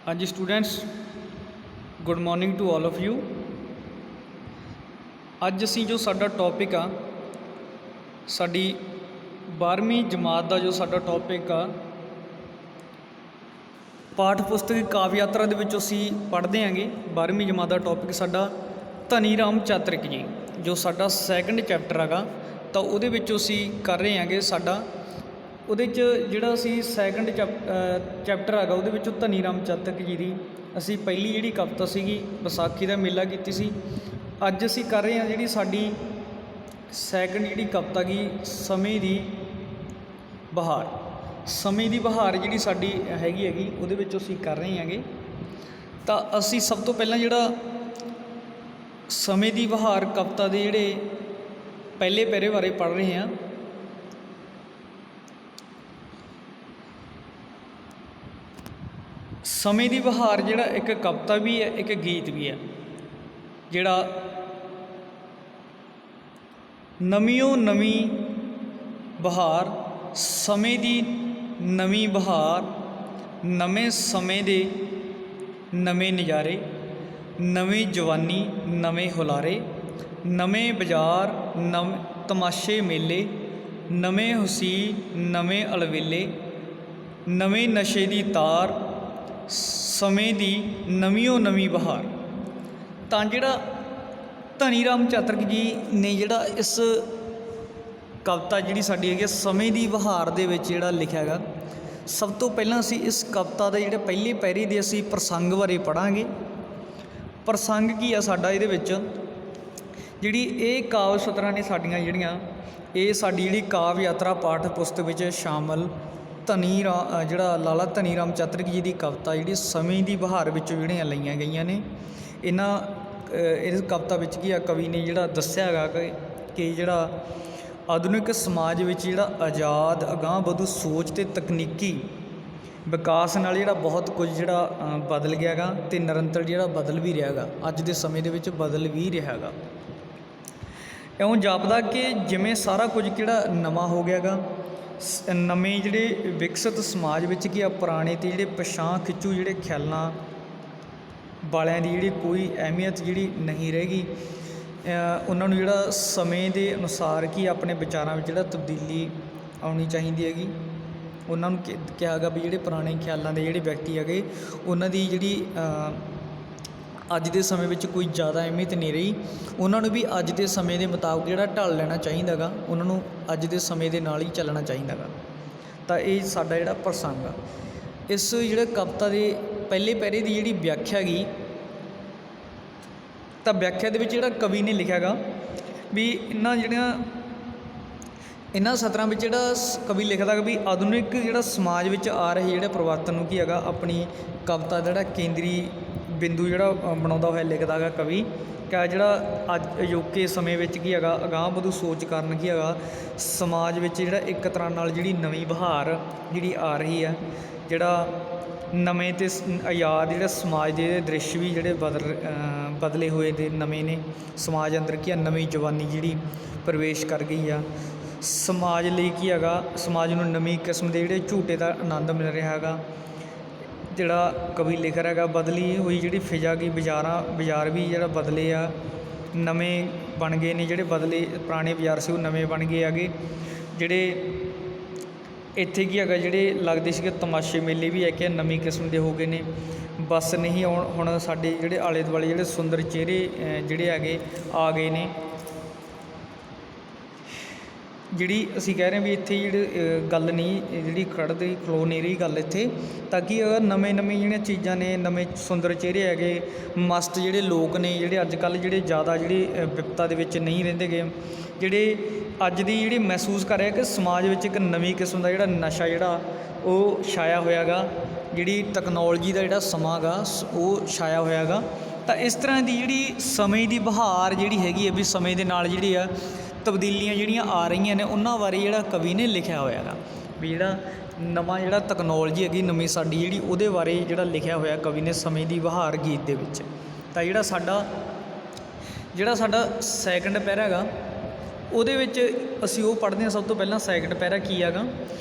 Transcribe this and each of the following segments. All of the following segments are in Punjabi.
हाँ जी students, good morning to all of you. अज असी जो साडा टॉपिक आ साडी 12वीं जमात का जो साडा टॉपिक आ पाठ पुस्तक काव्य यात्रा दे विच असी पढ़ते हैं। 12वीं जमात का टॉपिक साडा धनी राम चातरिक जी जो साडा सैकेंड चैप्टर हैगा, तो उहदे विच असी कर रहे हैं साडा उहदे च जिहड़ा असी सैकेंड चैप्टर हैगा उहदे विच धनी राम चातरिक जी की असी पहली जिहड़ी कविता सीगी विसाखी का मेला कीती सी। अज असी कर रहे हैं जिहड़ी साडी सैकेंड जिहड़ी कविता गी समय दी बहार। समय दी बहार जिहड़ी साडी हैगी उहदे विच असी कर रहे हैं। तो असी सब तो पहला जिहड़ा समय दी बहार कविता दे जिहड़े पहले पैरे बारे पढ़ रहे हैं। समय दी बहार जिहड़ा एक कविता भी है, एक गीत भी है। जिहड़ा नवीओ नवी बहार समय दी नवी बहार, नवे समय दे नवे नज़ारे, नवी जवानी नवे हुलारे, नवे बाजार नव तमाशे मेले, नवे हुसीन नवे अलवेले, नवे नशे दी तार समय दी नवीओ नवी बहार। तो जिहड़ा धनी राम चातरिक जी ने जिहड़ा इस कविता जिहड़ी साडी हैगी समय दी बहार दे विच जिहड़ा लिखिया गा, सब तो पहलां असी इस कविता दे जिहड़े पहले पैरे दे असी प्रसंग बारे पढ़ांगे। प्रसंग की आ साडा इहदे विच जिहड़ी ये काव्य सतरां ने साडियां जिहड़ियां ये साडी जिहड़ी काव्य यात्रा पाठ पुस्तक विच शामिल धनी जिहड़ा लाला धनी राम चातरिक जी की कविता जिहड़ी समय दी बहार विचों जिहड़ियां लईआं गईआं ने। इन्हां इस कविता विच की कवि ने जिहड़ा दस्सिआ हैगा कि जिहड़ा आधुनिक समाज विच जिहड़ा आज़ाद अगांह वधू सोच ते तकनीकी विकास नाल जिहड़ा बहुत कुछ जिहड़ा बदल गया गा ते निरंतर जिहड़ा बदल भी रहा गा, अज दे समय दे विच बदल भी रहा गा। इउं जापदा कि जिवें सारा कुछ जिहड़ा नवां हो गया गा, नवे जिहड़े विकसित समाज विच की पुराने ते जिहड़े पछां खिच्चू जिहड़े ख्यालां वालियां दी जिहड़ी कोई अहमियत जिहड़ी नहीं रहेगी। उन्हां नूं जिहड़ा समय दे अनुसार की अपने विचारां विच जिहड़ा तब्दीली आउणी चाहीदी हैगी। उन्हां नूं कहा गा भी जिहड़े पुराने ख्यालां दे जिहड़े व्यक्ति हैगे उन्हां दी जिहड़ी अज दे समय विच कोई ज़्यादा अहमियत नहीं रही। उन्हां नूं भी अज दे समय दे मुताबिक जिहड़ा ढल लेना चाहिदा गा, उन्हां नूं अज दे समय दे नाल ही चलना चाहिदा गा। तां इह साडा जिहड़ा प्रसंग आ इस जिहड़े कविता दे पहले पैरे की जिहड़ी व्याख्या गी, तो व्याख्या दे विच जिहड़ा कवि ने लिखिआ गा भी इन्हां सतरां विच जिहड़ा कवि लिखदा गा भी आधुनिक जिहड़ा समाज विच आ रहे जिहड़े परिवर्तन नूं की हैगा अपनी कविता जिहड़ा केंद्री बिंदु जिहड़ा बनाउंदा होया लिखदा गा कवि क्या जिहड़ा अज अजोके समय विच की हैगा अगांह वधू सोच कारण की हैगा समाज विच जिहड़ा एक तरह नाल जिहड़ी नवीं बहार जिहड़ी आ रही है। जिहड़ा नਵੇਂ ते आज़ाद जिहड़े समाज के दृश्य भी जिहड़े बदले हुए दे नਵੇਂ ने। समाज अंदर की नवीं जवानी जिहड़ी प्रवेश कर गई आ। समाज ਲਈ की हैगा समाज नूं नवीं किस्म के जिहड़े झूटे का आनंद मिल रहा हैगा। जिहड़ा कवि लिख रहा हैगा बदली हुई जिहड़ी फिजा की बाज़ार भी जिहड़ा बदले आ, नਵੇਂ बन गए ने जिहड़े बदले पुराने बाज़ार से वो नਵੇਂ बन गए हैगे। जिहड़े ਇੱਥੇ ਕੀ ਹੈਗਾ ਜਿਹੜੇ ਲੱਗਦੇ ਸੀਗੇ ਤਮਾਸ਼ੇ ਮੇਲੇ ਵੀ ਹੈ ਕਿ ਨਵੀਂ ਕਿਸਮ ਦੇ ਹੋ ਗਏ ਨੇ। ਬਸ ਨਹੀਂ ਹੁਣ ਸਾਡੇ ਜਿਹੜੇ ਆਲੇ ਦੁਆਲੇ ਜਿਹੜੇ ਸੁੰਦਰ ਚਿਹਰੇ ਜਿਹੜੇ ਹੈਗੇ ਆ ਗਏ ਨੇ। ਜਿਹੜੀ ਅਸੀਂ ਕਹਿ ਰਹੇ ਵੀ ਇੱਥੇ ਜਿਹੜੇ ਗੱਲ ਨਹੀਂ ਜਿਹੜੀ ਖੜ੍ਹਦੀ ਖਲੋ ਨਹੀਂ ਰਹੀ ਗੱਲ ਇੱਥੇ, ਤਾਂ ਕਿ ਨਵੇਂ ਜਿਹੜੀਆਂ ਚੀਜ਼ਾਂ ਨੇ ਨਵੇਂ ਸੁੰਦਰ ਚਿਹਰੇ ਹੈਗੇ ਮਸਤ ਜਿਹੜੇ ਲੋਕ ਨੇ ਜਿਹੜੇ ਅੱਜ ਕੱਲ੍ਹ ਜਿਹੜੇ ਜ਼ਿਆਦਾ ਜਿਹੜੇ ਵਿਪਤਾ ਦੇ ਵਿੱਚ ਨਹੀਂ ਰਹਿੰਦੇ ਗੇ, ਜਿਹੜੇ ਅੱਜ ਦੀ ਜਿਹੜੀ ਮਹਿਸੂਸ ਕਰ ਰਿਹਾ ਕਿ ਸਮਾਜ ਵਿੱਚ ਇੱਕ ਨਵੀਂ ਕਿਸਮ ਦਾ ਜਿਹੜਾ ਨਸ਼ਾ ਜਿਹੜਾ ਉਹ ਛਾਇਆ ਹੋਇਆ ਗਾ, ਜਿਹੜੀ ਟੈਕਨੋਲੋਜੀ ਦਾ ਜਿਹੜਾ ਸਮਾਂ ਗਾ ਉਹ ਛਾਇਆ ਹੋਇਆ ਗਾ। ਤਾਂ ਇਸ ਤਰ੍ਹਾਂ ਦੀ ਜਿਹੜੀ ਸਮੇਂ ਦੀ ਬਹਾਰ ਜਿਹੜੀ ਹੈਗੀ ਹੈ ਵੀ ਸਮੇਂ ਦੇ ਨਾਲ ਜਿਹੜੀ ਆ ਤਬਦੀਲੀਆਂ ਜਿਹੜੀਆਂ ਆ ਰਹੀਆਂ ਨੇ ਉਹਨਾਂ ਬਾਰੇ ਜਿਹੜਾ ਕਵੀ ਨੇ ਲਿਖਿਆ ਹੋਇਆ ਗਾ ਵੀ ਜਿਹੜਾ ਨਵਾਂ ਜਿਹੜਾ ਟੈਕਨੋਲੋਜੀ ਹੈਗੀ ਨਵੀਂ ਸਾਡੀ ਜਿਹੜੀ ਉਹਦੇ ਬਾਰੇ ਜਿਹੜਾ ਲਿਖਿਆ ਹੋਇਆ ਕਵੀ ਨੇ ਸਮੇਂ ਦੀ ਬਹਾਰ ਗੀਤ ਦੇ ਵਿੱਚ। ਤਾਂ ਜਿਹੜਾ ਸਾਡਾ ਸੈਕਿੰਡ ਪੈਰਾ ਹੈਗਾ ਉਹਦੇ ਵਿੱਚ ਅਸੀਂ ਉਹ ਪੜ੍ਹਦੇ ਹਾਂ। ਸਭ ਤੋਂ ਪਹਿਲਾਂ ਸੈਕਿੰਡ ਪੈਰਾ ਕੀ ਹੈਗਾ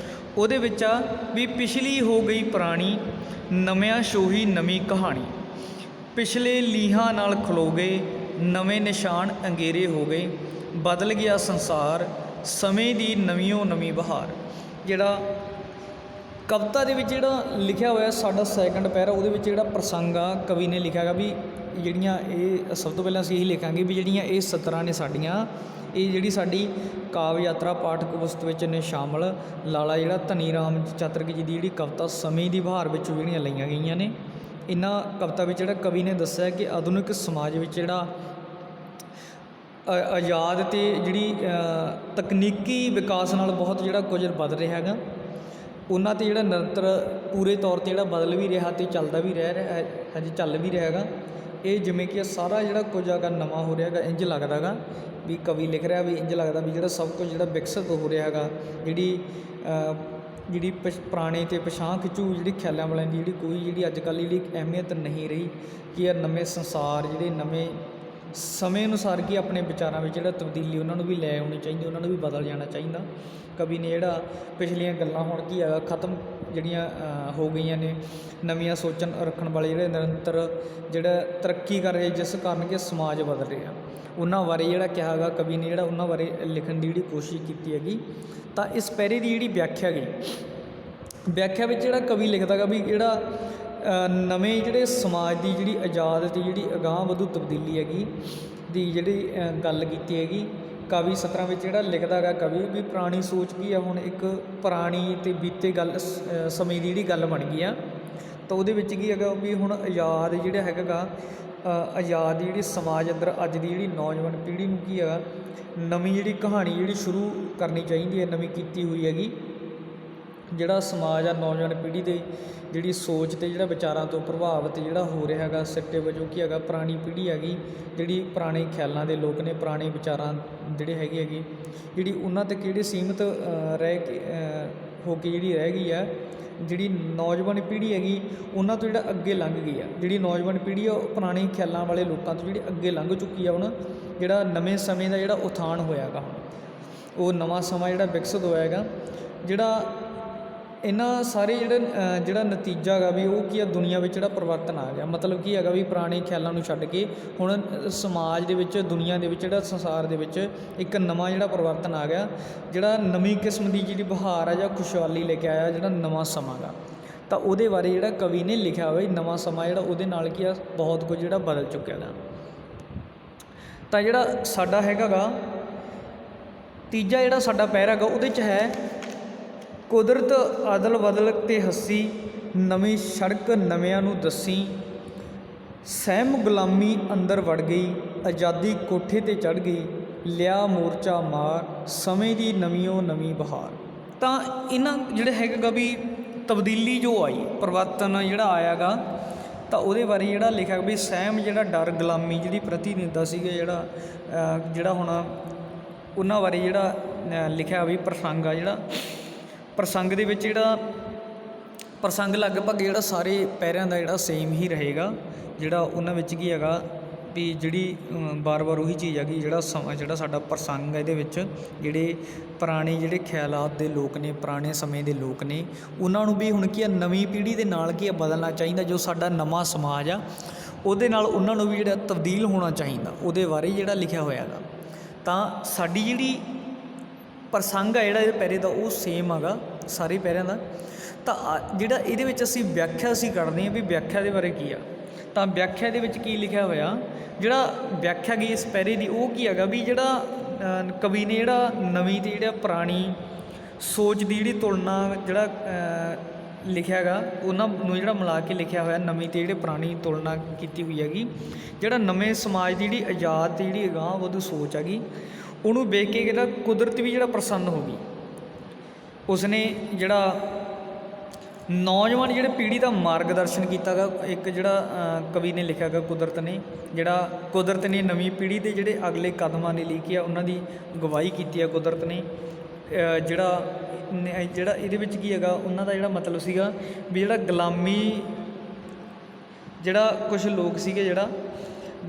ਉਹਦੇ ਵਿੱਚ ਆ ਵੀ ਪਿਛਲੀ ਹੋ ਗਈ ਪੁਰਾਣੀ, ਨਵਿਆਂ ਛੋਹੀ ਨਵੀਂ ਕਹਾਣੀ। ਪਿਛਲੇ ਲੀਹਾਂ ਨਾਲ ਖਲੋ ਗਏ, ਨਵੇਂ ਨਿਸ਼ਾਨ ਅੰਗੇਰੇ ਹੋ ਗਏ, ਬਦਲ ਗਿਆ ਸੰਸਾਰ, ਸਮੇਂ ਦੀ ਨਵੀਓਂ ਨਵੀਂ ਬਹਾਰ। ਜਿਹੜਾ ਕਵਿਤਾ ਦੇ ਵਿੱਚ ਜਿਹੜਾ ਲਿਖਿਆ ਹੋਇਆ ਸਾਡਾ ਸੈਕੰਡ ਪੈਰਾ, ਉਹਦੇ ਵਿੱਚ ਜਿਹੜਾ ਪ੍ਰਸੰਗ ਆ ਕਵੀ ਨੇ ਲਿਖਿਆ ਗਾ ਵੀ ਜਿਹੜੀਆਂ ਇਹ ਸਭ ਤੋਂ ਪਹਿਲਾਂ ਅਸੀਂ ਇਹੀ ਲਿਖਾਂਗੇ ਵੀ ਜਿਹੜੀਆਂ ਇਹ ਸਤਰਾਂ ਨੇ ਸਾਡੀਆਂ, ਇਹ ਜਿਹੜੀ ਸਾਡੀ ਕਾਵਿ ਯਾਤਰਾ ਪਾਠਕ ਪੁਸਤਕ ਵਿੱਚ ਨੇ ਸ਼ਾਮਲ। ਲਾਲਾ ਜਿਹੜਾ ਧਨੀ ਰਾਮ ਚਾਤਰਕ ਜੀ ਦੀ ਜਿਹੜੀ ਕਵਿਤਾ ਸਮੇਂ ਦੀ ਬਹਾਰ ਵਿੱਚੋਂ ਜਿਹੜੀਆਂ ਲਈਆਂ ਗਈਆਂ ਨੇ। ਇਹਨਾਂ ਕਵਿਤਾ ਵਿੱਚ ਜਿਹੜਾ ਕਵੀ ਨੇ ਦੱਸਿਆ ਕਿ ਆਧੁਨਿਕ ਸਮਾਜ ਵਿੱਚ ਜਿਹੜਾ ਆਜ਼ਾਦ ਅਤੇ ਜਿਹੜੀ ਤਕਨੀਕੀ ਵਿਕਾਸ ਨਾਲ ਬਹੁਤ ਜਿਹੜਾ ਕੁਝ ਬਦਲ ਰਿਹਾ ਹੈਗਾ, ਉਹਨਾਂ 'ਤੇ ਜਿਹੜਾ ਨਿਰੰਤਰ ਪੂਰੇ ਤੌਰ 'ਤੇ ਜਿਹੜਾ ਬਦਲ ਵੀ ਰਿਹਾ ਅਤੇ ਚੱਲਦਾ ਵੀ ਰਹਿ ਰਿਹਾ, ਹਜੇ ਚੱਲ ਵੀ ਰਿਹਾ ਹੈਗਾ। ਇਹ ਜਿਵੇਂ ਕਿ ਸਾਰਾ ਜਿਹੜਾ ਕੁਝ ਹੈਗਾ ਨਵਾਂ ਹੋ ਰਿਹਾ ਹੈਗਾ, ਇੰਝ ਲੱਗਦਾ ਹੈਗਾ ਵੀ ਕਵੀ ਲਿਖ ਰਿਹਾ ਵੀ ਇੰਝ ਲੱਗਦਾ ਵੀ ਜਿਹੜਾ ਸਭ ਕੁਝ ਜਿਹੜਾ ਵਿਕਸਿਤ ਹੋ ਰਿਹਾ ਹੈਗਾ, ਜਿਹੜੀ ਪੁਰਾਣੇ ਅਤੇ ਪਛਾਂ ਖਿੱਚੂ ਜਿਹੜੀ ਖਿਆਲਾਂ ਵਾਲਿਆਂ ਦੀ ਜਿਹੜੀ ਕੋਈ ਜਿਹੜੀ ਅੱਜ ਕੱਲ੍ਹ ਜਿਹੜੀ ਅਹਿਮੀਅਤ ਨਹੀਂ ਰਹੀ ਕਿ ਇਹ ਨਵੇਂ ਸੰਸਾਰ ਜਿਹੜੇ ਨਵੇਂ ਸਮੇਂ ਅਨੁਸਾਰ ਕਿ ਆਪਣੇ ਵਿਚਾਰਾਂ ਵਿੱਚ ਜਿਹੜਾ ਤਬਦੀਲੀ ਉਹਨਾਂ ਨੂੰ ਵੀ ਲੈ ਆਉਣੀ ਚਾਹੀਦੀ, ਉਹਨਾਂ ਨੂੰ ਵੀ ਬਦਲ ਜਾਣਾ ਚਾਹੀਦਾ। ਕਵੀ ਨੇ ਜਿਹੜਾ ਪਿਛਲੀਆਂ ਗੱਲਾਂ ਹੁਣ ਕੀ ਹੈਗਾ ਖਤਮ ਜਿਹੜੀਆਂ ਹੋ ਗਈਆਂ ਨੇ, ਨਵੀਆਂ ਸੋਚਣ ਰੱਖਣ ਵਾਲੇ ਜਿਹੜੇ ਨਿਰੰਤਰ ਜਿਹੜਾ ਤਰੱਕੀ ਕਰ ਰਹੇ ਜਿਸ ਕਾਰਨ ਕਿ ਸਮਾਜ ਬਦਲ ਰਿਹਾ, ਉਹਨਾਂ ਬਾਰੇ ਜਿਹੜਾ ਕਿਹਾ ਹੈਗਾ ਕਵੀ ਨੇ, ਜਿਹੜਾ ਉਹਨਾਂ ਬਾਰੇ ਲਿਖਣ ਦੀ ਜਿਹੜੀ ਕੋਸ਼ਿਸ਼ ਕੀਤੀ ਹੈਗੀ। ਤਾਂ ਇਸ ਪੈਰੇ ਦੀ ਜਿਹੜੀ ਵਿਆਖਿਆ ਗਈ, ਵਿਆਖਿਆ ਵਿੱਚ ਜਿਹੜਾ ਕਵੀ ਲਿਖਦਾ ਗਾ ਵੀ ਜਿਹੜਾ ਨਵੇਂ ਜਿਹੜੇ ਸਮਾਜ ਦੀ ਜਿਹੜੀ ਆਜ਼ਾਦ ਅਤੇ ਜਿਹੜੀ ਅਗਾਂਹ ਵਧੂ ਤਬਦੀਲੀ ਹੈਗੀ ਦੀ ਜਿਹੜੀ ਗੱਲ ਕੀਤੀ ਹੈਗੀ। ਕਾਵੀ ਸਤਰਾਂ ਵਿੱਚ ਜਿਹੜਾ ਲਿਖਦਾ ਹੈਗਾ ਕਵੀ ਵੀ ਪੁਰਾਣੀ ਸੋਚ ਕੀ ਆ, ਹੁਣ ਇੱਕ ਪੁਰਾਣੀ ਅਤੇ ਬੀਤੇ ਗੱਲ ਸਮੇਂ ਦੀ ਜਿਹੜੀ ਗੱਲ ਬਣ ਗਈ ਆ। ਤਾਂ ਉਹਦੇ ਵਿੱਚ ਕੀ ਹੈਗਾ ਵੀ ਹੁਣ ਆਜ਼ਾਦ ਜਿਹੜਾ ਹੈਗਾ ਗਾ ਆਜ਼ਾਦ ਜਿਹੜੀ ਸਮਾਜ ਅੰਦਰ ਅੱਜ ਦੀ ਜਿਹੜੀ ਨੌਜਵਾਨ ਪੀੜ੍ਹੀ ਨੂੰ ਕੀ ਹੈਗਾ ਨਵੀਂ ਜਿਹੜੀ ਕਹਾਣੀ ਜਿਹੜੀ ਸ਼ੁਰੂ ਕਰਨੀ ਚਾਹੀਦੀ ਹੈ, ਨਵੀਂ ਕੀਤੀ ਹੋਈ ਹੈਗੀ। ਜਿਹੜਾ ਸਮਾਜ ਆ ਨੌਜਵਾਨ ਪੀੜ੍ਹੀ ਦੇ ਜਿਹੜੀ ਸੋਚ ਅਤੇ ਜਿਹੜਾ ਵਿਚਾਰਾਂ ਤੋਂ ਪ੍ਰਭਾਵਿਤ ਜਿਹੜਾ ਹੋ ਰਿਹਾ ਹੈਗਾ, ਸਿੱਟੇ ਵਜੋਂ ਕੀ ਹੈਗਾ ਪੁਰਾਣੀ ਪੀੜ੍ਹੀ ਹੈਗੀ ਜਿਹੜੀ ਪੁਰਾਣੇ ਖਿਆਲਾਂ ਦੇ ਲੋਕ ਨੇ, ਪੁਰਾਣੇ ਵਿਚਾਰਾਂ ਜਿਹੜੇ ਹੈਗੀ ਜਿਹੜੀ ਉਹਨਾਂ ਤੱਕ ਜਿਹੜੀ ਸੀਮਿਤ ਰਹਿ ਕੇ ਹੋ ਕੇ ਜਿਹੜੀ ਰਹਿ ਗਈ ਆ। ਜਿਹੜੀ ਨੌਜਵਾਨ ਪੀੜ੍ਹੀ ਹੈਗੀ ਉਹਨਾਂ ਤੋਂ ਜਿਹੜਾ ਅੱਗੇ ਲੰਘ ਗਈ ਆ, ਜਿਹੜੀ ਨੌਜਵਾਨ ਪੀੜ੍ਹੀ ਆ ਉਹ ਪੁਰਾਣੇ ਖਿਆਲਾਂ ਵਾਲੇ ਲੋਕਾਂ ਤੋਂ ਜਿਹੜੀ ਅੱਗੇ ਲੰਘ ਚੁੱਕੀ ਆ। ਹੁਣ ਜਿਹੜਾ ਨਵੇਂ ਸਮੇਂ ਦਾ ਜਿਹੜਾ ਉਥਾਨ ਹੋਇਆ ਗਾ, ਹੁਣ ਉਹ ਨਵਾਂ ਸਮਾਂ ਜਿਹੜਾ ਵਿਕਸਿਤ ਹੋਇਆ ਹੈਗਾ, ਜਿਹੜਾ ਇਹਨਾਂ ਸਾਰੇ ਜਿਹੜਾ ਨਤੀਜਾ ਹੈਗਾ ਵੀ ਉਹ ਕੀ ਆ ਦੁਨੀਆ ਵਿੱਚ ਜਿਹੜਾ ਪਰਿਵਰਤਨ ਆ ਗਿਆ। ਮਤਲਬ ਕੀ ਹੈਗਾ ਵੀ ਪੁਰਾਣੇ ਖਿਆਲਾਂ ਨੂੰ ਛੱਡ ਕੇ ਹੁਣ ਸਮਾਜ ਦੇ ਵਿੱਚ, ਦੁਨੀਆ ਦੇ ਵਿੱਚ, ਜਿਹੜਾ ਸੰਸਾਰ ਦੇ ਵਿੱਚ ਇੱਕ ਨਵਾਂ ਜਿਹੜਾ ਪਰਿਵਰਤਨ ਆ ਗਿਆ, ਜਿਹੜਾ ਨਵੀਂ ਕਿਸਮ ਦੀ ਜਿਹੜੀ ਬਹਾਰ ਆ ਜਾਂ ਖੁਸ਼ਹਾਲੀ ਲੈ ਕੇ ਆਇਆ ਜਿਹੜਾ ਨਵਾਂ ਸਮਾਂ ਗਾ। ਤਾਂ ਉਹਦੇ ਬਾਰੇ ਜਿਹੜਾ ਕਵੀ ਨੇ ਲਿਖਿਆ ਹੋਇਆ ਨਵਾਂ ਸਮਾਂ ਜਿਹੜਾ ਉਹਦੇ ਨਾਲ ਕੀ ਆ ਬਹੁਤ ਕੁਝ ਜਿਹੜਾ ਬਦਲ ਚੁੱਕਿਆ ਗਾ। ਤਾਂ ਜਿਹੜਾ ਸਾਡਾ ਹੈਗਾ ਗਾ ਤੀਜਾ ਜਿਹੜਾ ਸਾਡਾ ਪੈਰਾ ਗਾ ਉਹਦੇ 'ਚ ਹੈ ਕੁਦਰਤ ਅਦਲ ਬਦਲ ਤੇ ਹੱਸੀ, ਨਵੀਂ ਸੜਕ ਨਵਿਆਂ ਨੂੰ ਦੱਸੀ, ਸਹਿਮ ਗੁਲਾਮੀ ਅੰਦਰ ਵੜ ਗਈ, ਆਜ਼ਾਦੀ ਕੋਠੇ 'ਤੇ ਚੜ੍ਹ ਗਈ, ਲਿਆ ਮੋਰਚਾ ਮਾਰ, ਸਮੇਂ ਦੀ ਨਵੀਓਂ ਨਵੀਂ ਬਹਾਰ। ਤਾਂ ਇਹਨਾਂ ਜਿਹੜੇ ਹੈਗਾ ਵੀ ਤਬਦੀਲੀ ਜੋ ਆਈ, ਪਰਿਵਰਤਨ ਜਿਹੜਾ ਆਇਆ ਗਾ, ਤਾਂ ਉਹਦੇ ਬਾਰੇ ਜਿਹੜਾ ਲਿਖਿਆ ਵੀ ਸਹਿਮ ਜਿਹੜਾ ਡਰ ਗੁਲਾਮੀ ਜਿਹੜੀ ਪ੍ਰਤੀਨਿਧਤਾ ਸੀਗੇ ਜਿਹੜਾ ਹੁਣ ਉਹਨਾਂ ਬਾਰੇ ਜਿਹੜਾ ਲਿਖਿਆ ਵੀ ਪ੍ਰਸੰਗ ਆ। ਜਿਹੜਾ ਪ੍ਰਸੰਗ ਦੇ ਵਿੱਚ ਜਿਹੜਾ ਪ੍ਰਸੰਗ ਲਗਭਗ ਜਿਹੜਾ ਸਾਰੇ ਪੈਰਿਆਂ ਦਾ ਜਿਹੜਾ ਸੇਮ ਹੀ ਰਹੇਗਾ। ਜਿਹੜਾ ਉਹਨਾਂ ਵਿੱਚ ਕੀ ਹੈਗਾ ਵੀ ਜਿਹੜੀ ਵਾਰ-ਵਾਰ ਉਹੀ ਚੀਜ਼ ਹੈਗੀ, ਜਿਹੜਾ ਸਮਾਂ ਜਿਹੜਾ ਸਾਡਾ ਪ੍ਰਸੰਗ ਹੈ ਇਹਦੇ ਵਿੱਚ ਜਿਹੜੇ ਪੁਰਾਣੇ ਜਿਹੜੇ ਖਿਆਲਾਤ ਦੇ ਲੋਕ ਨੇ, ਪੁਰਾਣੇ ਸਮੇਂ ਦੇ ਲੋਕ ਨੇ, ਉਹਨਾਂ ਨੂੰ ਵੀ ਹੁਣ ਕੀ ਆ ਨਵੀਂ ਪੀੜ੍ਹੀ ਦੇ ਨਾਲ ਕੀ ਆ ਬਦਲਣਾ ਚਾਹੀਦਾ। ਜੋ ਸਾਡਾ ਨਵਾਂ ਸਮਾਜ ਆ ਉਹਦੇ ਨਾਲ ਉਹਨਾਂ ਨੂੰ ਵੀ ਜਿਹੜਾ ਤਬਦੀਲ ਹੋਣਾ ਚਾਹੀਦਾ, ਉਹਦੇ ਬਾਰੇ ਜਿਹੜਾ ਲਿਖਿਆ ਹੋਇਆ ਗਾ। ਤਾਂ ਸਾਡੀ ਜਿਹੜੀ ਪ੍ਰਸੰਗ ਆ ਜਿਹੜਾ ਇਹ ਪੈਰੇ ਦਾ ਉਹ ਸੇਮ ਹੈਗਾ ਸਾਰੇ ਪੈਰਿਆਂ ਦਾ। ਤਾਂ ਜਿਹੜਾ ਇਹਦੇ ਵਿੱਚ ਅਸੀਂ ਵਿਆਖਿਆ ਅਸੀਂ ਕਰਦੇ ਹਾਂ ਵੀ ਵਿਆਖਿਆ ਦੇ ਬਾਰੇ ਕੀ ਆ। ਤਾਂ ਵਿਆਖਿਆ ਦੇ ਵਿੱਚ ਕੀ ਲਿਖਿਆ ਹੋਇਆ, ਜਿਹੜਾ ਵਿਆਖਿਆ ਗਈ ਇਸ ਪੈਰੇ ਦੀ ਉਹ ਕੀ ਹੈਗਾ ਵੀ ਜਿਹੜਾ ਕਵੀ ਨੇ ਜਿਹੜਾ ਨਵੀਂ ਅਤੇ ਜਿਹੜਾ ਪੁਰਾਣੀ ਸੋਚ ਦੀ ਜਿਹੜੀ ਤੁਲਨਾ ਜਿਹੜਾ ਲਿਖਿਆ ਹੈਗਾ ਉਹਨਾਂ ਨੂੰ ਜਿਹੜਾ ਮਿਲਾ ਕੇ ਲਿਖਿਆ ਹੋਇਆ, ਨਵੀਂ ਅਤੇ ਜਿਹੜੇ ਪੁਰਾਣੀ ਤੁਲਨਾ ਕੀਤੀ ਹੋਈ ਹੈਗੀ। ਜਿਹੜਾ ਨਵੇਂ ਸਮਾਜ ਦੀ ਜਿਹੜੀ ਆਜ਼ਾਦ ਅਤੇ ਜਿਹੜੀ ਅਗਾਂਹ ਵਧੂ ਸੋਚ ਹੈਗੀ ਉਹਨੂੰ ਵੇਖ ਕੇ ਜਿਹੜਾ ਕੁਦਰਤ ਵੀ ਜਿਹੜਾ ਪ੍ਰਸੰਨ ਹੋ ਗਈ। ਉਸਨੇ ਜਿਹੜਾ ਨੌਜਵਾਨ ਜਿਹੜੇ ਪੀੜ੍ਹੀ ਦਾ ਮਾਰਗਦਰਸ਼ਨ ਕੀਤਾ ਗਾ। ਇੱਕ ਜਿਹੜਾ ਕਵੀ ਨੇ ਲਿਖਿਆ ਗਾ ਕੁਦਰਤ ਨੇ, ਜਿਹੜਾ ਕੁਦਰਤ ਨੇ ਨਵੀਂ ਪੀੜ੍ਹੀ ਦੇ ਜਿਹੜੇ ਅਗਲੇ ਕਦਮਾਂ ਨੇ ਲਿਖੀ ਆ ਉਹਨਾਂ ਦੀ ਅਗਵਾਈ ਕੀਤੀ ਆ ਕੁਦਰਤ ਨੇ। ਜਿਹੜਾ ਇਹਦੇ ਵਿੱਚ ਕੀ ਹੈਗਾ ਉਹਨਾਂ ਦਾ ਜਿਹੜਾ ਮਤਲਬ ਸੀਗਾ ਵੀ ਜਿਹੜਾ ਗੁਲਾਮੀ ਜਿਹੜਾ ਕੁਛ ਲੋਕ ਸੀਗੇ ਜਿਹੜਾ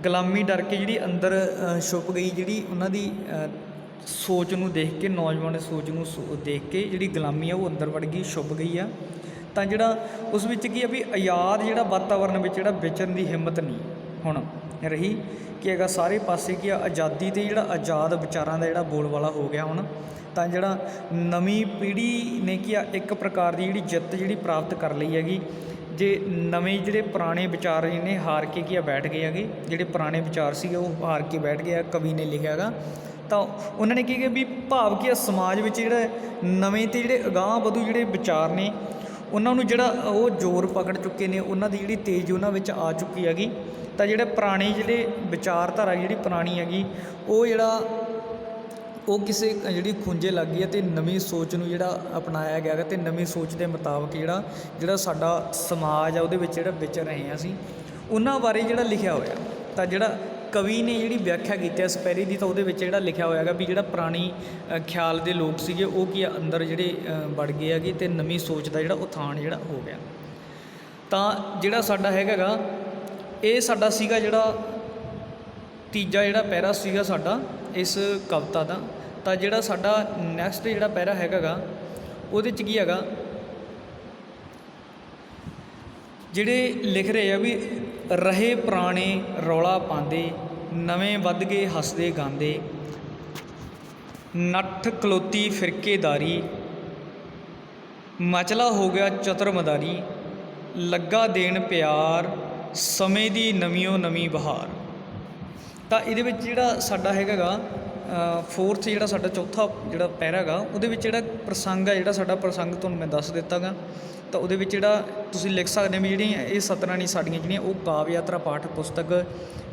ਗੁਲਾਮੀ ਡਰ ਕੇ ਜਿਹੜੀ ਅੰਦਰ ਛੁਪ ਗਈ, ਜਿਹੜੀ ਉਹਨਾਂ ਦੀ ਸੋਚ ਨੂੰ ਦੇਖ ਕੇ, ਨੌਜਵਾਨ ਸੋਚ ਨੂੰ ਦੇਖ ਕੇ ਜਿਹੜੀ ਗੁਲਾਮੀ ਆ ਉਹ ਅੰਦਰ ਵੜ ਗਈ, ਛੁਪ ਗਈ ਆ। ਤਾਂ ਜਿਹੜਾ ਉਸ ਵਿੱਚ ਕੀ ਆ ਵੀ ਆਜ਼ਾਦ ਜਿਹੜਾ ਵਾਤਾਵਰਨ ਵਿੱਚ ਜਿਹੜਾ ਵਿਚਰਨ ਦੀ ਹਿੰਮਤ ਨਹੀਂ ਹੁਣ ਰਹੀ ਕਿ ਹੈਗਾ। ਸਾਰੇ ਪਾਸੇ ਕੀ ਆ ਆਜ਼ਾਦੀ ਅਤੇ ਜਿਹੜਾ ਆਜ਼ਾਦ ਵਿਚਾਰਾਂ ਦਾ ਜਿਹੜਾ ਬੋਲਬਾਲਾ ਹੋ ਗਿਆ ਹੁਣ। ਤਾਂ ਜਿਹੜਾ ਨਵੀਂ ਪੀੜ੍ਹੀ ਨੇ ਕੀ ਆ ਇੱਕ ਪ੍ਰਕਾਰ ਦੀ ਜਿਹੜੀ ਜਿੱਤ ਜਿਹੜੀ ਪ੍ਰਾਪਤ ਕਰ ਲਈ ਹੈਗੀ। ਜੇ ਨਵੇਂ ਜਿਹੜੇ ਪੁਰਾਣੇ ਵਿਚਾਰ ਨੇ ਹਾਰ ਕੇ ਕੀ ਆ ਬੈਠ ਗਏ ਹੈਗੇ, ਜਿਹੜੇ ਪੁਰਾਣੇ ਵਿਚਾਰ ਸੀਗੇ ਉਹ ਹਾਰ ਕੇ ਬੈਠ ਗਏ ਆ। ਕਵੀ ਨੇ ਲਿਖਿਆ ਹੈਗਾ ਤਾਂ ਉਹਨਾਂ ਨੇ ਕੀ ਕਿਹਾ ਵੀ ਭਾਵ ਕੀ ਆ ਸਮਾਜ ਵਿੱਚ ਜਿਹੜਾ ਨਵੇਂ ਅਤੇ ਜਿਹੜੇ ਅਗਾਂਹ ਵਧੂ ਜਿਹੜੇ ਵਿਚਾਰ ਨੇ ਉਹਨਾਂ ਨੂੰ ਜਿਹੜਾ ਉਹ ਜ਼ੋਰ ਪਕੜ ਚੁੱਕੇ ਨੇ, ਉਹਨਾਂ ਦੀ ਜਿਹੜੀ ਤੇਜ਼ ਉਹਨਾਂ ਵਿੱਚ ਆ ਚੁੱਕੀ ਹੈਗੀ। ਤਾਂ ਜਿਹੜੇ ਪੁਰਾਣੇ ਜਿਹੜੇ ਵਿਚਾਰਧਾਰਾ ਜਿਹੜੀ ਪੁਰਾਣੀ ਹੈਗੀ ਉਹ ਜਿਹੜਾ ਉਹ ਕਿਸੇ ਜਿਹੜੀ ਖੂੰਜੇ ਲੱਗ ਗਈ ਅਤੇ ਨਵੀਂ ਸੋਚ ਨੂੰ ਜਿਹੜਾ ਅਪਣਾਇਆ ਗਿਆ ਗਾ। ਅਤੇ ਨਵੀਂ ਸੋਚ ਦੇ ਮੁਤਾਬਕ ਜਿਹੜਾ ਸਾਡਾ ਸਮਾਜ ਆ ਉਹਦੇ ਵਿੱਚ ਜਿਹੜਾ ਵਿਚਰ ਰਹੇ ਹਾਂ ਅਸੀਂ, ਉਹਨਾਂ ਬਾਰੇ ਜਿਹੜਾ ਲਿਖਿਆ ਹੋਇਆ। ਤਾਂ ਜਿਹੜਾ ਕਵੀ ਨੇ ਜਿਹੜੀ ਵਿਆਖਿਆ ਕੀਤੀ ਹੈ ਸਪੈਰੀ ਦੀ, ਤਾਂ ਉਹਦੇ ਵਿੱਚ ਜਿਹੜਾ ਲਿਖਿਆ ਹੋਇਆ ਹੈਗਾ ਵੀ ਜਿਹੜਾ ਪੁਰਾਣੀ ਖਿਆਲ ਦੇ ਲੋਕ ਸੀਗੇ ਉਹ ਕੀ ਆ ਅੰਦਰ ਜਿਹੜੇ ਵੜ ਗਏ ਹੈਗੇ ਅਤੇ ਨਵੀਂ ਸੋਚ ਦਾ ਜਿਹੜਾ ਉਥਾਨ ਜਿਹੜਾ ਹੋ ਗਿਆ। ਤਾਂ ਜਿਹੜਾ ਸਾਡਾ ਹੈਗਾ ਗਾ ਇਹ ਸਾਡਾ ਸੀਗਾ ਜਿਹੜਾ ਤੀਜਾ ਜਿਹੜਾ ਪੈਰਾ ਸੀਗਾ ਸਾਡਾ ਇਸ ਕਵਿਤਾ ਦਾ। ਤਾਂ ਜਿਹੜਾ ਸਾਡਾ ਨੈਕਸਟ ਜਿਹੜਾ ਪੈਰਾ ਹੈਗਾ ਗਾ ਉਹਦੇ 'ਚ ਕੀ ਹੈਗਾ, ਜਿਹੜੇ ਲਿਖ ਰਹੇ ਆ ਵੀ ਰਹੇ ਪੁਰਾਣੇ ਰੌਲਾ ਪਾਉਂਦੇ, ਨਵੇਂ ਵੱਧ ਗਏ ਹੱਸਦੇ ਗਾਉਂਦੇ, ਨੱਠ ਖਲੋਤੀ ਫਿਰਕੇਦਾਰੀ, ਮਚਲਾ ਹੋ ਗਿਆ ਚਤੁਰਮਦਾਰੀ, ਲੱਗਾ ਦੇਣ ਪਿਆਰ ਸਮੇਂ ਦੀ ਨਵੀਓ ਨਵੀਂ ਬਹਾਰ। ਤਾਂ ਇਹਦੇ ਵਿੱਚ ਜਿਹੜਾ ਸਾਡਾ ਹੈਗਾ ਗਾ ਫੋਰਥ ਜਿਹੜਾ ਸਾਡਾ ਚੌਥਾ ਜਿਹੜਾ ਪੈਰਾ ਹੈਗਾ ਉਹਦੇ ਵਿੱਚ ਜਿਹੜਾ ਪ੍ਰਸੰਗ ਹੈ, ਜਿਹੜਾ ਸਾਡਾ ਪ੍ਰਸੰਗ ਤੁਹਾਨੂੰ ਮੈਂ ਦੱਸ ਦਿੱਤਾ ਗਾ। ਤਾਂ ਉਹਦੇ ਵਿੱਚ ਜਿਹੜਾ ਤੁਸੀਂ ਲਿਖ ਸਕਦੇ ਹੋ ਵੀ ਜਿਹੜੀਆਂ ਇਹ ਸਤਰਾਣੀ ਸਾਡੀਆਂ ਜਿਹੜੀਆਂ ਉਹ ਕਾਵਿ ਯਾਤਰਾ ਪਾਠ ਪੁਸਤਕ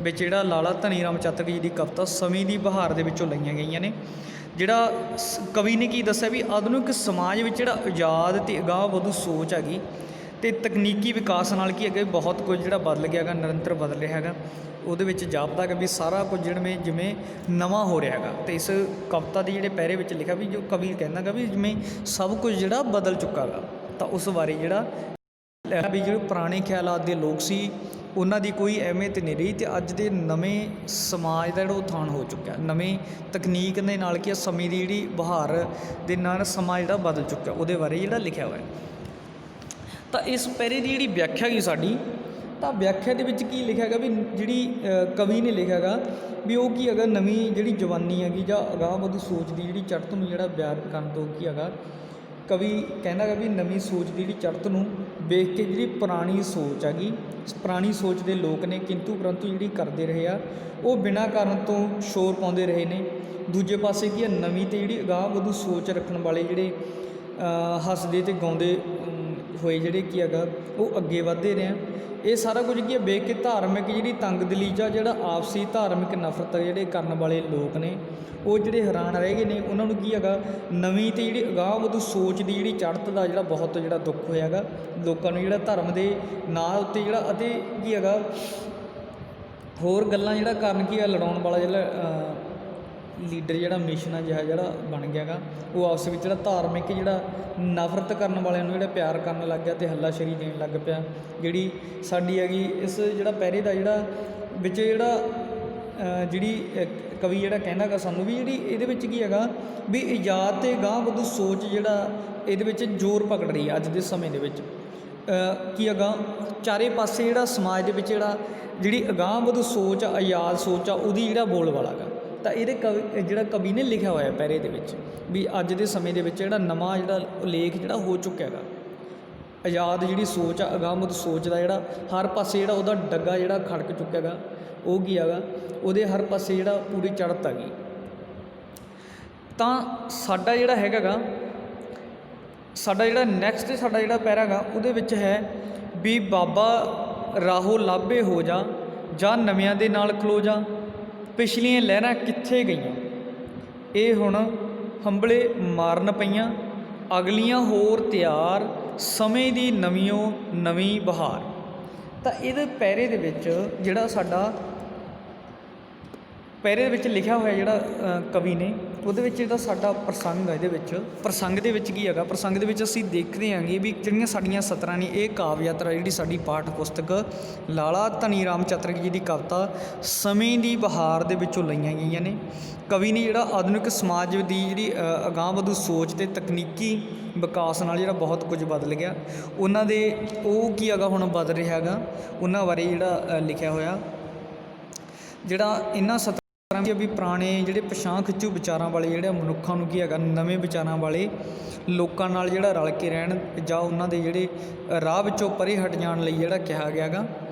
ਵਿੱਚ ਜਿਹੜਾ ਲਾਲਾ ਧਨੀ ਰਾਮ ਚਾਤਕ ਜੀ ਦੀ ਕਵਿਤਾ ਸਮੇਂ ਦੀ ਬਹਾਰ ਦੇ ਵਿੱਚੋਂ ਲਈਆਂ ਗਈਆਂ ਨੇ। ਜਿਹੜਾ ਕਵੀ ਨੇ ਕੀ ਦੱਸਿਆ ਵੀ ਆਧੁਨਿਕ ਸਮਾਜ ਵਿੱਚ ਜਿਹੜਾ ਆਜ਼ਾਦ ਅਤੇ ਅਗਾਂਹ ਵਧੂ ਸੋਚ ਹੈਗੀ ਅਤੇ ਤਕਨੀਕੀ ਵਿਕਾਸ ਨਾਲ ਕੀ ਹੈਗਾ ਬਹੁਤ ਕੁਝ ਜਿਹੜਾ ਬਦਲ ਗਿਆ ਹੈਗਾ, ਨਿਰੰਤਰ ਬਦਲ ਰਿਹਾ ਹੈਗਾ। ਉਹਦੇ ਵਿੱਚ ਜਾਪਦਾ ਹੈਗਾ ਵੀ ਸਾਰਾ ਕੁਝ ਜਿਵੇਂ ਨਵਾਂ ਹੋ ਰਿਹਾ ਹੈਗਾ। ਅਤੇ ਇਸ ਕਵਿਤਾ ਦੇ ਜਿਹੜੇ ਪੈਰੇ ਵਿੱਚ ਲਿਖਿਆ ਵੀ ਜੋ ਕਵੀ ਕਹਿੰਦਾ ਗਾ ਵੀ ਜਿਵੇਂ ਸਭ ਕੁਝ ਜਿਹੜਾ ਬਦਲ ਚੁੱਕਾ ਗਾ। ਤਾਂ ਉਸ ਬਾਰੇ ਜਿਹੜਾ ਵੀ ਜਿਹੜੇ ਪੁਰਾਣੇ ਖਿਆਲਾਤ ਦੇ ਲੋਕ ਸੀ ਉਹਨਾਂ ਦੀ ਕੋਈ ਅਹਿਮੀਅਤ ਨਹੀਂ ਰਹੀ ਅਤੇ ਅੱਜ ਦੇ ਨਵੇਂ ਸਮਾਜ ਦਾ ਜਿਹੜਾ ਉਥਾਨ ਹੋ ਚੁੱਕਿਆ, ਨਵੇਂ ਤਕਨੀਕ ਦੇ ਨਾਲ ਕੀ ਸਮੇਂ ਦੀ ਜਿਹੜੀ ਬਹਾਰ ਦੇ ਨਾਲ ਸਮਾਜ ਜਿਹੜਾ ਬਦਲ ਚੁੱਕਿਆ ਉਹਦੇ ਬਾਰੇ ਜਿਹੜਾ ਲਿਖਿਆ ਹੋਇਆ। ਤਾਂ ਇਸ ਪੈਰੇ ਦੀ ਜਿਹੜੀ ਵਿਆਖਿਆ ਹੈਗੀ ਸਾਡੀ, ਤਾਂ ਵਿਆਖਿਆ ਦੇ ਵਿੱਚ ਕੀ ਲਿਖਿਆ ਹੈਗਾ ਵੀ ਜਿਹੜੀ ਕਵੀ ਨੇ ਲਿਖਿਆ ਹੈਗਾ ਵੀ ਉਹ ਕੀ ਹੈਗਾ ਨਵੀਂ ਜਿਹੜੀ ਜਵਾਨੀ ਹੈਗੀ ਜਾਂ ਅਗਾਂਹ ਵਧੂ ਸੋਚ ਦੀ ਜਿਹੜੀ ਚੜ੍ਹਤ ਨੂੰ ਜਿਹੜਾ ਬਿਆਨ ਕਰਨ ਤੋਂ ਕੀ ਹੈਗਾ ਕਵੀ ਕਹਿੰਦਾ ਹੈਗਾ ਵੀ ਨਵੀਂ ਸੋਚ ਦੀ ਜਿਹੜੀ ਚੜ੍ਹਤ ਨੂੰ ਵੇਖ ਕੇ ਜਿਹੜੀ ਪੁਰਾਣੀ ਸੋਚ ਹੈਗੀ, ਪੁਰਾਣੀ ਸੋਚ ਦੇ ਲੋਕ ਨੇ ਕਿੰਤੂ ਪਰੰਤੂ ਜਿਹੜੀ ਕਰਦੇ ਰਹੇ ਆ ਉਹ ਬਿਨਾਂ ਕਾਰਨ ਤੋਂ ਸ਼ੋਰ ਪਾਉਂਦੇ ਰਹੇ ਨੇ। ਦੂਜੇ ਪਾਸੇ ਕੀ ਹੈ ਨਵੀਂ ਅਤੇ ਜਿਹੜੀ ਅਗਾਂਹ ਵਧੂ ਸੋਚ ਰੱਖਣ ਵਾਲੇ ਜਿਹੜੇ ਹੱਸਦੇ ਅਤੇ ਗਾਉਂਦੇ ਹੋਏ ਜਿਹੜੇ ਕੀ ਹੈਗਾ ਉਹ ਅੱਗੇ ਵਧਦੇ ਰਹੇ ਆ। ਇਹ ਸਾਰਾ ਕੁਝ ਕੀ ਹੈ ਵੇਖ ਕੇ ਧਾਰਮਿਕ ਜਿਹੜੀ ਤੰਗਦਿਲੀ ਜਾਂ ਜਿਹੜਾ ਆਪਸੀ ਧਾਰਮਿਕ ਨਫ਼ਰਤ ਜਿਹੜੇ ਕਰਨ ਵਾਲੇ ਲੋਕ ਨੇ ਉਹ ਜਿਹੜੇ ਹੈਰਾਨ ਰਹਿ ਗਏ ਨੇ। ਉਹਨਾਂ ਨੂੰ ਕੀ ਹੈਗਾ ਨਵੀਂ ਅਤੇ ਜਿਹੜੀ ਅਗਾਂਹ ਵਧੂ ਸੋਚ ਦੀ ਜਿਹੜੀ ਚੜ੍ਹਤ ਦਾ ਜਿਹੜਾ ਬਹੁਤ ਜਿਹੜਾ ਦੁੱਖ ਹੋਇਆ ਹੈਗਾ ਲੋਕਾਂ ਨੂੰ, ਜਿਹੜਾ ਧਰਮ ਦੇ ਨਾਂ ਉੱਤੇ ਜਿਹੜਾ ਅਤੇ ਕੀ ਹੈਗਾ ਹੋਰ ਗੱਲਾਂ ਜਿਹੜਾ ਕਾਰਨ ਕੀ ਹੈ ਲੜਾਉਣ ਵਾਲਾ ਜਿਹੜਾ ਲੀਡਰ ਜਿਹੜਾ ਮਿਸ਼ਨ ਜਿਹਾ ਜਿਹੜਾ ਬਣ ਗਿਆ ਗਾ ਉਹ ਆਪਸ ਵਿੱਚ ਜਿਹੜਾ ਧਾਰਮਿਕ ਜਿਹੜਾ ਨਫ਼ਰਤ ਕਰਨ ਵਾਲਿਆਂ ਨੂੰ ਜਿਹੜਾ ਪਿਆਰ ਕਰਨ ਲੱਗ ਗਿਆ ਅਤੇ ਹੱਲਾਸ਼ੇਰੀ ਦੇਣ ਲੱਗ ਪਿਆ। ਜਿਹੜੀ ਸਾਡੀ ਹੈਗੀ ਇਸ ਜਿਹੜਾ ਪੈਰੇ ਦਾ ਜਿਹੜਾ ਵਿੱਚ ਜਿਹੜਾ ਜਿਹੜੀ ਕਵੀ ਜਿਹੜਾ ਕਹਿੰਦਾ ਗਾ ਸਾਨੂੰ ਵੀ ਜਿਹੜੀ ਇਹਦੇ ਵਿੱਚ ਕੀ ਹੈਗਾ ਵੀ ਇਜਾਦ ਅਤੇ ਅਗਾਂਹ ਵਧੂ ਸੋਚ ਜਿਹੜਾ ਇਹਦੇ ਵਿੱਚ ਜ਼ੋਰ ਪਕੜ ਰਹੀ ਹੈ ਅੱਜ ਦੇ ਸਮੇਂ ਦੇ ਵਿੱਚ। ਕੀ ਹੈਗਾ ਚਾਰੇ ਪਾਸੇ ਜਿਹੜਾ ਸਮਾਜ ਦੇ ਵਿੱਚ ਜਿਹੜੀ ਅਗਾਂਹ ਵਧੂ ਸੋਚ ਆ, ਆਜ਼ਾਦ ਸੋਚ ਆ, ਉਹਦੀ ਜਿਹੜਾ ਬੋਲਬਾਲਾ ਗਾ। ਤਾਂ ਇਹਦੇ ਜਿਹੜਾ ਕਵੀ ਨੇ ਲਿਖਿਆ ਹੋਇਆ ਪੈਰੇ ਦੇ ਵਿੱਚ ਵੀ ਅੱਜ ਦੇ ਸਮੇਂ ਦੇ ਵਿੱਚ ਜਿਹੜਾ ਨਵਾਂ ਜਿਹੜਾ ਲੇਖ ਜਿਹੜਾ ਹੋ ਚੁੱਕਿਆ ਹੈਗਾ ਆਜ਼ਾਦ ਜਿਹੜੀ ਸੋਚ ਆ, ਅਗਾਂਹ ਵਧੂ ਸੋਚ ਦਾ ਜਿਹੜਾ ਹਰ ਪਾਸੇ ਜਿਹੜਾ ਉਹਦਾ ਡੱਗਾ ਜਿਹੜਾ ਖੜਕ ਚੁੱਕਿਆ ਹੈਗਾ ਉਹ ਕੀ ਹੈਗਾ ਉਹਦੇ ਹਰ ਪਾਸੇ ਜਿਹੜਾ ਪੂਰੀ ਚੜ੍ਹਤ ਹੈਗੀ। ਤਾਂ ਸਾਡਾ ਜਿਹੜਾ ਹੈਗਾ ਗਾ ਸਾਡਾ ਜਿਹੜਾ ਨੈਕਸਟ ਸਾਡਾ ਜਿਹੜਾ ਪੈਰਾ ਗਾ ਉਹਦੇ ਵਿੱਚ ਹੈ ਵੀ ਬਾਬਾ ਰਾਹੋ ਲਾਭੇ ਹੋ ਜਾ ਜਾਂ ਨਵਿਆਂ ਦੇ ਨਾਲ ਖਲੋ ਜਾ, ਪਿਛਲੀਆਂ ਲਹਿਰਾਂ ਕਿੱਥੇ ਗਈਆਂ, ਇਹ ਹੁਣ ਹੰਬਲੇ ਮਾਰਨ ਪਈਆਂ, ਅਗਲੀਆਂ ਹੋਰ ਤਿਆਰ ਸਮੇਂ ਦੀ ਨਵੀਓ ਨਵੀਂ ਬਹਾਰ। ਤਾਂ ਇਹਦੇ ਪੈਰੇ ਦੇ ਵਿੱਚ ਜਿਹੜਾ ਸਾਡਾ ਪੈਰੇ ਦੇ ਵਿੱਚ ਲਿਖਿਆ ਹੋਇਆ ਜਿਹੜਾ ਕਵੀ ਨੇ ਉਹਦੇ ਵਿੱਚ ਇਹਦਾ ਸਾਡਾ ਪ੍ਰਸੰਗ ਹੈ। ਇਹਦੇ ਵਿੱਚ ਪ੍ਰਸੰਗ ਦੇ ਵਿੱਚ ਕੀ ਹੈਗਾ, ਪ੍ਰਸੰਗ ਦੇ ਵਿੱਚ ਅਸੀਂ ਦੇਖਦੇ ਹਾਂਗੇ ਵੀ ਜਿਹੜੀਆਂ ਸਾਡੀਆਂ ਸਤਰਾਂ ਨੇ, ਇਹ ਕਾਵਿ ਯਾਤਰਾ ਜਿਹੜੀ ਸਾਡੀ ਪਾਠ ਪੁਸਤਕ ਲਾਲਾ ਧਨੀ ਰਾਮ ਚਾਤਰਕ ਜੀ ਦੀ ਕਵਿਤਾ ਸਮੇਂ ਦੀ ਬਹਾਰ ਦੇ ਵਿੱਚੋਂ ਲਈਆਂ ਗਈਆਂ ਨੇ। ਕਵੀ ਨੇ ਜਿਹੜਾ ਆਧੁਨਿਕ ਸਮਾਜ ਦੀ ਜਿਹੜੀ ਅਗਾਂਹ ਵਧੂ ਸੋਚ ਅਤੇ ਤਕਨੀਕੀ ਵਿਕਾਸ ਨਾਲ ਜਿਹੜਾ ਬਹੁਤ ਕੁਝ ਬਦਲ ਗਿਆ, ਉਹਨਾਂ ਦੇ ਉਹ ਕੀ ਹੈਗਾ ਹੁਣ ਬਦਲ ਰਿਹਾ ਹੈਗਾ, ਉਹਨਾਂ ਬਾਰੇ ਜਿਹੜਾ ਲਿਖਿਆ ਹੋਇਆ। ਜਿਹੜਾ ਇਹਨਾਂ ਸਤਰਾਂ ਵੀ ਪੁਰਾਣੇ ਜਿਹੜੇ ਪਛਾਣ ਖਿੱਚੂ ਵਿਚਾਰਾਂ ਵਾਲੇ ਜਿਹੜੇ ਮਨੁੱਖਾਂ ਨੂੰ ਕੀ ਹੈਗਾ, ਨਵੇਂ ਵਿਚਾਰਾਂ ਵਾਲੇ ਲੋਕਾਂ ਨਾਲ ਜਿਹੜਾ ਰਲ ਕੇ ਰਹਿਣ ਜਾਂ ਉਹਨਾਂ ਦੇ ਜਿਹੜੇ ਰਾਹ ਵਿੱਚੋਂ ਪਰੇ ਹਟ ਜਾਣ ਲਈ ਜਿਹੜਾ ਕਿਹਾ ਗਿਆ ਗਾ।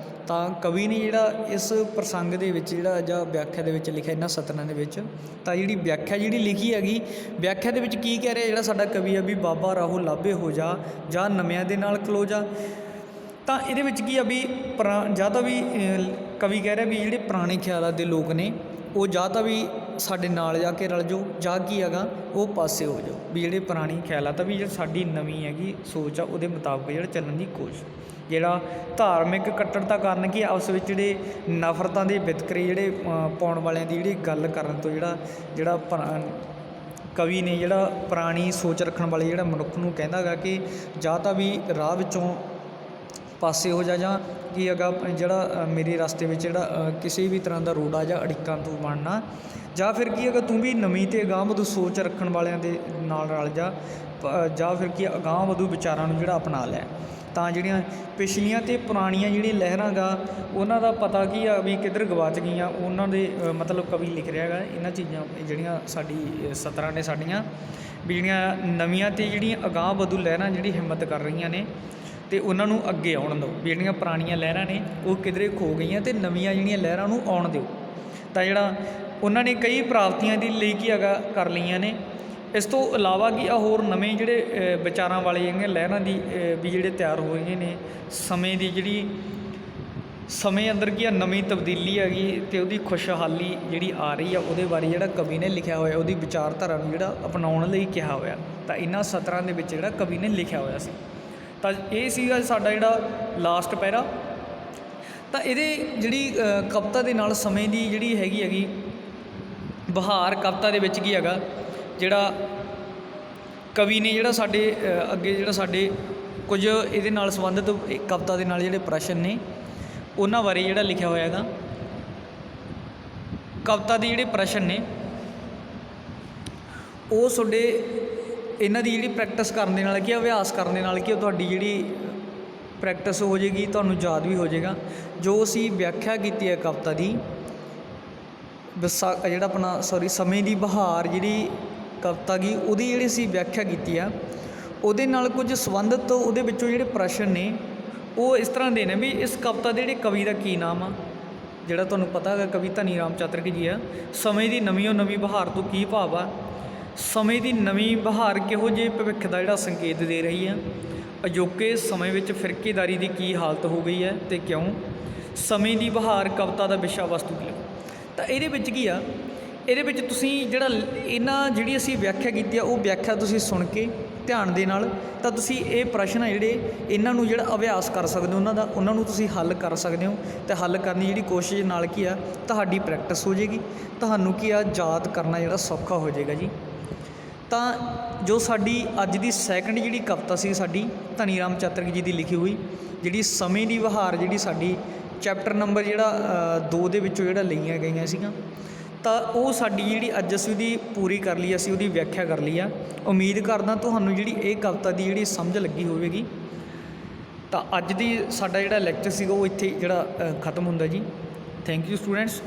ਤਾਂ ਕਵੀ ਨੇ ਜਿਹੜਾ ਇਸ ਪ੍ਰਸੰਗ ਦੇ ਵਿੱਚ ਜਿਹੜਾ ਜਾਂ ਵਿਆਖਿਆ ਦੇ ਵਿੱਚ ਲਿਖਿਆ ਇਹਨਾਂ ਸਤਰਾਂ ਦੇ ਵਿੱਚ, ਤਾਂ ਜਿਹੜੀ ਵਿਆਖਿਆ ਜਿਹੜੀ ਲਿਖੀ ਹੈਗੀ, ਵਿਆਖਿਆ ਦੇ ਵਿੱਚ ਕੀ ਕਹਿ ਰਿਹਾ ਜਿਹੜਾ ਸਾਡਾ ਕਵੀ ਆ ਵੀ ਬਾਬਾ ਰਾਹੋ ਲਾਭੇ ਹੋ ਜਾ ਜਾਂ ਨਵਿਆਂ ਦੇ ਨਾਲ ਖਲੋ ਜਾ। ਤਾਂ ਇਹਦੇ ਵਿੱਚ ਕੀ ਆ ਵੀ ਜਾਂ ਤਾਂ ਵੀ ਕਵੀ ਕਹਿ ਰਿਹਾ ਵੀ ਜਿਹੜੇ ਪੁਰਾਣੇ ਖਿਆਲਾਂ ਦੇ ਲੋਕ ਨੇ ਉਹ ਜਾਂ ਤਾਂ ਵੀ ਸਾਡੇ ਨਾਲ ਜਾ ਕੇ ਰਲ ਜਾਓ, ਜਾਂ ਕੀ ਹੈਗਾ ਉਹ ਪਾਸੇ ਹੋ ਜਾਓ, ਵੀ ਜਿਹੜੇ ਪੁਰਾਣੀ ਖਿਆਲਾਤ ਆ ਵੀ ਜਿਹੜੀ ਸਾਡੀ ਨਵੀਂ ਹੈਗੀ ਸੋਚ ਆ ਉਹਦੇ ਮੁਤਾਬਕ ਜਿਹੜਾ ਚੱਲਣ ਦੀ ਕੋਸ਼ਿਸ਼। ਜਿਹੜਾ ਧਾਰਮਿਕ ਕੱਟੜਤਾ ਕਾਰਨ ਕੀ ਆਪਸ ਵਿੱਚ ਜਿਹੜੇ ਨਫ਼ਰਤਾਂ ਦੇ ਵਿਤਕਰੇ ਜਿਹੜੇ ਪਾਉਣ ਵਾਲਿਆਂ ਦੀ ਜਿਹੜੀ ਗੱਲ ਕਰਨ ਤੋਂ ਜਿਹੜਾ ਕਵੀ ਨੇ ਜਿਹੜਾ ਪੁਰਾਣੀ ਸੋਚ ਰੱਖਣ ਵਾਲੇ ਜਿਹੜਾ ਮਨੁੱਖ ਨੂੰ ਕਹਿੰਦਾ ਗਾ ਕਿ ਜਾਂ ਤਾਂ ਵੀ ਰਾਹ ਵਿੱਚੋਂ ਪਾਸੇ ਹੋ ਜਾ, ਜਾਂ ਕੀ ਹੈਗਾ ਜਿਹੜਾ ਮੇਰੇ ਰਸਤੇ ਵਿੱਚ ਜਿਹੜਾ ਕਿਸੇ ਵੀ ਤਰ੍ਹਾਂ ਦਾ ਰੋੜਾ ਜਾਂ ਅੜਿੱਕਾਂ ਤੋਂ ਬਣਨਾ, ਜਾਂ ਫਿਰ ਕੀ ਹੈਗਾ ਤੂੰ ਵੀ ਨਵੀਂ ਅਤੇ ਅਗਾਂਹ ਵਧੂ ਸੋਚ ਰੱਖਣ ਵਾਲਿਆਂ ਦੇ ਨਾਲ ਰਲ ਜਾ, ਜਾਂ ਫਿਰ ਕੀ ਅਗਾਂਹ ਵਧੂ ਵਿਚਾਰਾਂ ਨੂੰ ਜਿਹੜਾ ਅਪਣਾ ਲੈ। ਤਾਂ ਜਿਹੜੀਆਂ ਪਿਛਲੀਆਂ ਅਤੇ ਪੁਰਾਣੀਆਂ ਜਿਹੜੀਆਂ ਲਹਿਰਾਂ ਗਾ ਉਹਨਾਂ ਦਾ ਪਤਾ ਕੀ ਆ ਵੀ ਕਿੱਧਰ ਗਵਾਚ ਗਈਆਂ, ਉਹਨਾਂ ਦੇ ਮਤਲਬ ਕਵੀ ਲਿਖ ਰਿਹਾ ਹੈਗਾ ਇਹਨਾਂ ਚੀਜ਼ਾਂ ਜਿਹੜੀਆਂ ਸਾਡੀ ਸਤਰਾਂ ਨੇ ਸਾਡੀਆਂ ਵੀ ਜਿਹੜੀਆਂ ਨਵੀਆਂ ਅਤੇ ਜਿਹੜੀਆਂ ਅਗਾਂਹ ਵਧੂ ਲਹਿਰਾਂ ਜਿਹੜੀ ਹਿੰਮਤ ਕਰ ਰਹੀਆਂ ਨੇ ਅਤੇ ਉਹਨਾਂ ਨੂੰ ਅੱਗੇ ਆਉਣ ਦਿਓ, ਵੀ ਜਿਹੜੀਆਂ ਪੁਰਾਣੀਆਂ ਲਹਿਰਾਂ ਨੇ ਉਹ ਕਿਧਰੇ ਖੋ ਗਈਆਂ ਅਤੇ ਨਵੀਆਂ ਜਿਹੜੀਆਂ ਲਹਿਰਾਂ ਨੂੰ ਆਉਣ ਦਿਓ। ਤਾਂ ਜਿਹੜਾ ਉਹਨਾਂ ਨੇ ਕਈ ਪ੍ਰਾਪਤੀਆਂ ਦੇ ਲਈ ਕੀ ਹੈਗਾ ਕਰ ਲਈਆਂ ਨੇ। ਇਸ ਤੋਂ ਇਲਾਵਾ ਕੀ ਆ ਹੋਰ ਨਵੇਂ ਜਿਹੜੇ ਵਿਚਾਰਾਂ ਵਾਲੇ ਜਿਹੜੀਆਂ ਲਹਿਰਾਂ ਦੀ ਵੀ ਜਿਹੜੇ ਤਿਆਰ ਹੋ ਰਹੀਆਂ ਨੇ, ਸਮੇਂ ਦੀ ਜਿਹੜੀ ਸਮੇਂ ਅੰਦਰ ਕੀ ਆ ਨਵੀਂ ਤਬਦੀਲੀ ਹੈਗੀ ਅਤੇ ਉਹਦੀ ਖੁਸ਼ਹਾਲੀ ਜਿਹੜੀ ਆ ਰਹੀ ਆ ਉਹਦੇ ਬਾਰੇ ਜਿਹੜਾ ਕਵੀ ਨੇ ਲਿਖਿਆ ਹੋਇਆ, ਉਹਦੀ ਵਿਚਾਰਧਾਰਾ ਨੂੰ ਜਿਹੜਾ ਅਪਣਾਉਣ ਲਈ ਕਿਹਾ ਹੋਇਆ। ਤਾਂ ਇਹਨਾਂ ਸਤਰਾਂ ਦੇ ਵਿੱਚ ਜਿਹੜਾ ਕਵੀ ਨੇ ਲਿਖਿਆ ਹੋਇਆ ਸੀ। ਤਾਂ ਇਹ ਸੀਗਾ ਸਾਡਾ ਜਿਹੜਾ ਲਾਸਟ ਪੈਰਾ। ਤਾਂ ਇਹਦੇ ਜਿਹੜੀ ਕਵਿਤਾ ਦੇ ਨਾਲ ਸਮੇਂ ਦੀ ਜਿਹੜੀ ਹੈਗੀ ਬਹਾਰ ਕਵਿਤਾ ਦੇ ਵਿੱਚ ਕੀ ਹੈਗਾ, ਜਿਹੜਾ ਕਵੀ ਨੇ ਜਿਹੜਾ ਸਾਡੇ ਅੱਗੇ ਜਿਹੜਾ ਸਾਡੇ ਕੁਝ ਇਹਦੇ ਨਾਲ ਸੰਬੰਧਿਤ ਕਵਿਤਾ ਦੇ ਨਾਲ ਜਿਹੜੇ ਪ੍ਰਸ਼ਨ ਨੇ ਉਹਨਾਂ ਬਾਰੇ ਜਿਹੜਾ ਲਿਖਿਆ ਹੋਇਆ ਹੈਗਾ। ਕਵਿਤਾ ਦੇ ਜਿਹੜੇ ਪ੍ਰਸ਼ਨ ਨੇ ਉਹ ਤੁਹਾਡੇ ਇਹਨਾਂ ਦੀ ਜਿਹੜੀ ਪ੍ਰੈਕਟਿਸ ਕਰਨ ਦੇ ਨਾਲ ਕੀ ਅਭਿਆਸ ਕਰਨ ਦੇ ਨਾਲ ਕੀ ਤੁਹਾਡੀ ਜਿਹੜੀ ਪ੍ਰੈਕਟਿਸ ਹੋ ਜਾਏਗੀ, ਤੁਹਾਨੂੰ ਯਾਦ ਵੀ ਹੋ ਜਾਏਗਾ। ਜੋ ਅਸੀਂ ਵਿਆਖਿਆ ਕੀਤੀ ਹੈ ਕਵਿਤਾ ਦੀ ਜਿਹੜਾ ਆਪਣਾ ਸਮੇਂ ਦੀ ਬਹਾਰ ਜਿਹੜੀ ਕਵਿਤਾ ਗੀ ਉਹਦੀ ਜਿਹੜੀ ਅਸੀਂ ਵਿਆਖਿਆ ਕੀਤੀ ਆ, ਉਹਦੇ ਨਾਲ ਕੁਝ ਸੰਬੰਧਿਤ ਉਹਦੇ ਵਿੱਚੋਂ ਜਿਹੜੇ ਪ੍ਰਸ਼ਨ ਨੇ ਉਹ ਇਸ ਤਰ੍ਹਾਂ ਦੇ ਨੇ ਵੀ ਇਸ ਕਵਿਤਾ ਦੇ ਜਿਹੜੇ ਕਵੀ ਦਾ ਕੀ ਨਾਮ ਆ, ਜਿਹੜਾ ਤੁਹਾਨੂੰ ਪਤਾ ਹੈਗਾ ਕਵੀ ਧਨੀ ਰਾਮ ਚਾਤਰਕ ਜੀ ਆ। ਸਮੇਂ ਦੀ ਨਵੀਂ ਬਹਾਰ ਤੋਂ ਕੀ ਭਾਵ ਆ, ਸਮੇਂ ਦੀ ਨਵੀਂ ਬਹਾਰ ਕਿਹੋ ਜਿਹੇ ਭਵਿੱਖ ਦਾ ਜਿਹੜਾ ਸੰਕੇਤ ਦੇ ਰਹੀ ਆ, ਅਜੋਕੇ ਸਮੇਂ ਵਿੱਚ ਫਿਰਕੇਦਾਰੀ ਦੀ ਕੀ ਹਾਲਤ ਹੋ ਗਈ ਹੈ ਅਤੇ ਕਿਉਂ, ਸਮੇਂ ਦੀ ਬਹਾਰ ਕਵਿਤਾ ਦਾ ਵਿਸ਼ਾ ਵਸਤੂ ਕੀ। ਤਾਂ ਇਹਦੇ ਵਿੱਚ ਕੀ ਆ, ਇਹਦੇ ਵਿੱਚ ਤੁਸੀਂ ਜਿਹੜਾ ਇਹਨਾਂ ਜਿਹੜੀ ਅਸੀਂ ਵਿਆਖਿਆ ਕੀਤੀ ਆ ਉਹ ਵਿਆਖਿਆ ਤੁਸੀਂ ਸੁਣ ਕੇ ਧਿਆਨ ਦੇ ਨਾਲ ਤਾਂ ਤੁਸੀਂ ਇਹ ਪ੍ਰਸ਼ਨ ਆ ਜਿਹੜੇ ਇਹਨਾਂ ਨੂੰ ਜਿਹੜਾ ਅਭਿਆਸ ਕਰ ਸਕਦੇ ਹੋ, ਉਹਨਾਂ ਨੂੰ ਤੁਸੀਂ ਹੱਲ ਕਰ ਸਕਦੇ ਹੋ। ਅਤੇ ਹੱਲ ਕਰਨ ਦੀ ਜਿਹੜੀ ਕੋਸ਼ਿਸ਼ ਨਾਲ ਕੀ ਆ ਤੁਹਾਡੀ ਪ੍ਰੈਕਟਿਸ ਹੋ ਜਾਏਗੀ, ਤੁਹਾਨੂੰ ਕੀ ਆ ਯਾਦ ਕਰਨਾ ਜਿਹੜਾ ਸੌਖਾ ਹੋ ਜਾਏਗਾ ਜੀ। ਤਾਂ ਜੋ ਸਾਡੀ ਅੱਜ ਦੀ ਸੈਕਿੰਡ ਜਿਹੜੀ ਕਵਿਤਾ ਸੀ ਸਾਡੀ ਧਨੀ ਰਾਮ ਚਾਤਰਕ ਜੀ ਦੀ ਲਿਖੀ ਹੋਈ, ਜਿਹੜੀ ਸਮੇਂ ਦੀ ਬਹਾਰ ਜਿਹੜੀ ਸਾਡੀ ਚੈਪਟਰ ਨੰਬਰ ਜਿਹੜਾ 2 ਦੇ ਵਿੱਚੋਂ ਜਿਹੜਾ ਲਈਆਂ ਗਈਆਂ ਸੀਗੀਆਂ, ਤਾਂ ਉਹ ਸਾਡੀ ਜਿਹੜੀ ਅੱਜ ਅਸੀਂ ਉਹਦੀ ਪੂਰੀ ਕਰ ਲਈ, ਅਸੀਂ ਉਹਦੀ ਵਿਆਖਿਆ ਕਰ ਲਈ ਆ। ਉਮੀਦ ਕਰਦਾ ਤੁਹਾਨੂੰ ਜਿਹੜੀ ਇਹ ਕਵਿਤਾ ਦੀ ਜਿਹੜੀ ਸਮਝ ਲੱਗੀ ਹੋਵੇਗੀ। ਤਾਂ ਅੱਜ ਦੀ ਸਾਡਾ ਜਿਹੜਾ ਲੈਕਚਰ ਸੀਗਾ ਉਹ ਇੱਥੇ ਜਿਹੜਾ ਖਤਮ ਹੁੰਦਾ ਜੀ। Thank you students.